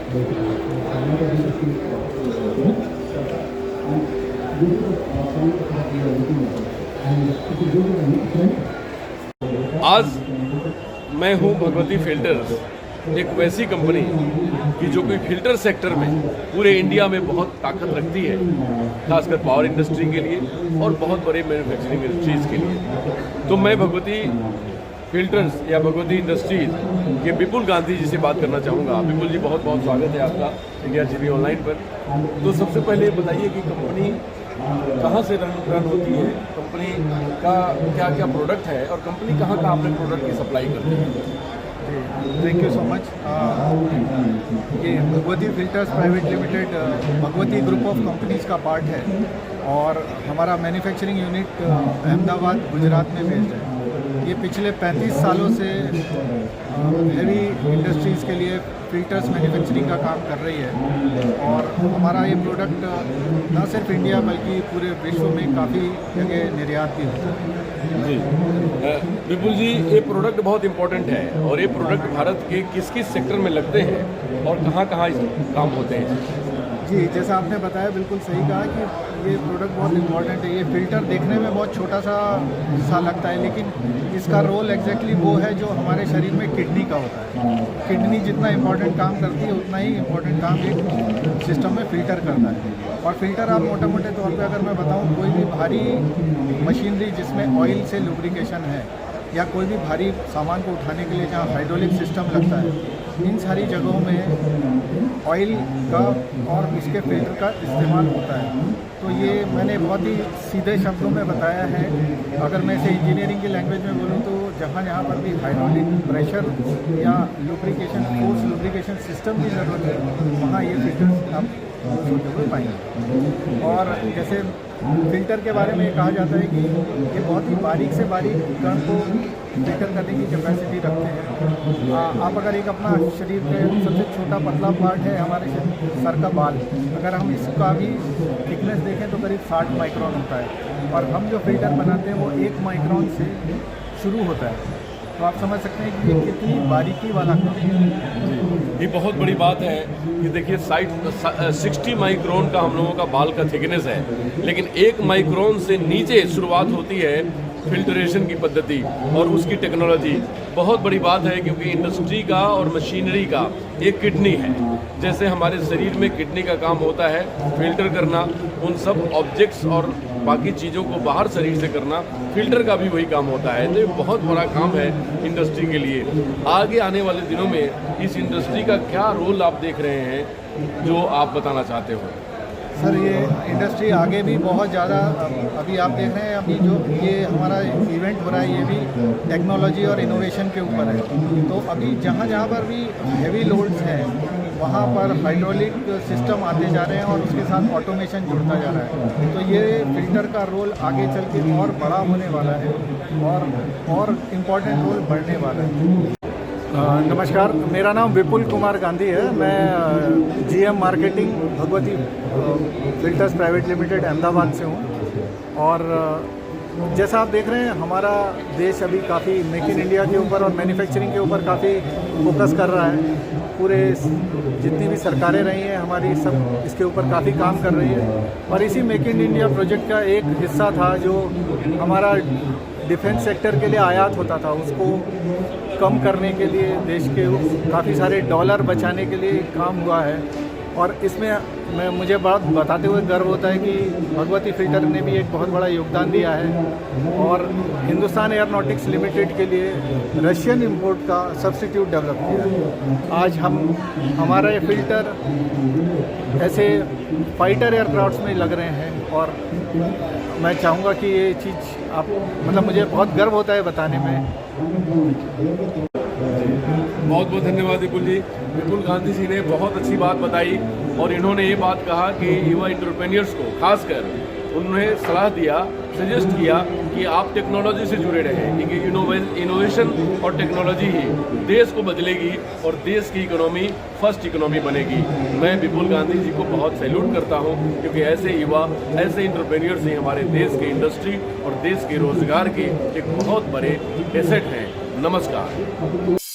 आज मैं हूं भगवती फिल्टर्स, एक वैसी कंपनी कि जो कि फिल्टर सेक्टर में पूरे इंडिया में बहुत ताकत रखती है, खासकर पावर इंडस्ट्री के लिए और बहुत बड़े मैन्युफैक्चरिंग इंडस्ट्रीज़ के लिए। तो मैं भगवती फिल्टर्स या भगवती इंडस्ट्रीज़ के विपुल गांधी जी से बात करना चाहूँगा। विपुल जी, बहुत बहुत स्वागत है आपका इंडिया टीवी ऑनलाइन पर। तो सबसे पहले बताइए कि कंपनी कहाँ से रन होती है, कंपनी का क्या क्या प्रोडक्ट है और कंपनी कहाँ का अपने प्रोडक्ट की सप्लाई करती है। Thank you so much. ये Bhagwati filters private limited Bhagwati group of companies का पार्ट है और हमारा मैन्युफैक्चरिंग यूनिट अहमदाबाद गुजरात में बेस्ड है। ये पिछले 35 सालों से हेवी इंडस्ट्रीज़ के लिए फिल्टर्स मैन्युफैक्चरिंग का काम कर रही है और हमारा ये प्रोडक्ट न सिर्फ इंडिया बल्कि पूरे विश्व में काफ़ी जगह निर्यात भी होता है। जी विपुल जी, ये प्रोडक्ट बहुत इम्पोर्टेंट है और ये प्रोडक्ट भारत के किस किस सेक्टर में लगते हैं और कहाँ कहाँ काम होते हैं। जी, जैसा आपने बताया बिल्कुल सही कहा कि ये प्रोडक्ट बहुत इम्पॉर्टेंट है। ये फ़िल्टर देखने में बहुत छोटा सा लगता है, लेकिन इसका रोल एग्जैक्टली वो है जो हमारे शरीर में किडनी का होता है। किडनी जितना इम्पोर्टेंट काम करती है उतना ही इम्पोर्टेंट काम एक सिस्टम में फ़िल्टर करता है। और फ़िल्टर आप मोटे मोटे तौर पे अगर मैं बताऊँ, कोई भी भारी मशीनरी जिसमें ऑयल से लुब्रिकेशन है या कोई भी भारी सामान को उठाने के लिए जहाँ हाइड्रोलिक सिस्टम लगता है, इन सारी जगहों में ऑयल का और इसके फिल्टर का इस्तेमाल होता है। तो ये मैंने बहुत ही सीधे शब्दों में बताया है। अगर मैं इसे इंजीनियरिंग की लैंग्वेज में बोलूँ तो जहाँ पर भी हाइड्रोलिक प्रेशर या लुब्रिकेशन फोर्स लुब्रिकेशन सिस्टम की ज़रूरत है, वहाँ ये फिल्टर आप सूटेबल पाएंगे। और जैसे फिल्टर के बारे में कहा जाता है कि ये बहुत ही बारीक से बारीक कण को फिल्टर करने की कैपेसिटी रखते हैं। आप अगर एक अपना शरीर के सबसे छोटा पतला पार्ट है हमारे सर का बाल, अगर हम इसका भी थिकनेस देखें तो करीब 60 माइक्रोन होता है और हम जो फिल्टर बनाते हैं वो 1 माइक्रोन से शुरू होता है। तो आप समझ सकते हैं कि ये कितनी बारीकी वाला काम है। ये बहुत बड़ी बात है कि देखिए 60 माइक्रोन का हम लोगों का बाल का थिकनेस है, लेकिन 1 माइक्रोन से नीचे शुरुआत होती है फिल्ट्रेशन की पद्धति और उसकी टेक्नोलॉजी। बहुत बड़ी बात है क्योंकि इंडस्ट्री का और मशीनरी का एक किडनी है। जैसे हमारे शरीर में किडनी का काम होता है फिल्टर करना, उन सब ऑब्जेक्ट्स और बाकी चीज़ों को बाहर शरीर से करना, फिल्टर का भी वही काम होता है। तो ये बहुत बड़ा काम है इंडस्ट्री के लिए। आगे आने वाले दिनों में इस इंडस्ट्री का क्या रोल आप देख रहे हैं जो आप बताना चाहते हो। सर, ये इंडस्ट्री आगे भी बहुत ज़्यादा, अभी आप देख रहे हैं अभी जो ये हमारा इवेंट हो रहा है ये भी टेक्नोलॉजी और इनोवेशन के ऊपर है। तो अभी जहाँ पर भी हेवी लोड्स हैं वहाँ पर हाइड्रोलिक सिस्टम आते जा रहे हैं और उसके साथ ऑटोमेशन जुड़ता जा रहा है। तो ये फिल्टर का रोल आगे चल के और बड़ा होने वाला है और इम्पॉर्टेंट रोल बढ़ने वाला है। नमस्कार, मेरा नाम विपुल कुमार गांधी है। मैं GM marketing Bhagwati filters private limited Ahmedabad से हूँ। और जैसा आप देख रहे हैं हमारा देश अभी काफ़ी मेक इन इंडिया के ऊपर और मैन्युफैक्चरिंग के ऊपर काफ़ी फोकस कर रहा है। पूरे जितनी भी सरकारें रही हैं हमारी, सब इसके ऊपर काफ़ी काम कर रही है। और इसी मेक इन इंडिया प्रोजेक्ट का एक हिस्सा था जो हमारा डिफेंस सेक्टर के लिए आयात होता था, उसको कम करने के लिए देश के काफ़ी सारे डॉलर बचाने के लिए काम हुआ है। और इसमें मुझे बहुत बताते हुए गर्व होता है कि भगवती फिल्टर ने भी एक बहुत बड़ा योगदान दिया है और हिंदुस्तान एयरोनॉटिक्स लिमिटेड के लिए रशियन इंपोर्ट का सब्स्टिट्यूट डेवलप किया है। आज हमारा ये फिल्टर ऐसे फाइटर एयरक्राफ्ट्स में लग रहे हैं और मैं चाहूँगा कि ये चीज़ मतलब मुझे बहुत गर्व होता है बताने में। बहुत बहुत धन्यवाद विपुल जी। विपुल गांधी जी ने बहुत अच्छी बात बताई और इन्होंने ये बात कहा कि युवा एंटरप्रेन्योर्स को खासकर उन्होंने सलाह दिया, सजेस्ट किया कि आप टेक्नोलॉजी से जुड़े रहें, क्योंकि इनोवेशन और टेक्नोलॉजी ही देश को बदलेगी और देश की इकोनॉमी फर्स्ट इकोनॉमी बनेगी। मैं विपुल गांधी जी को बहुत सैल्यूट करता हूं क्योंकि ऐसे युवा, ऐसे एंटरप्रेन्योर्स ही हमारे देश के इंडस्ट्री और देश के रोजगार के एक बहुत बड़े एसेट हैं। नमस्कार।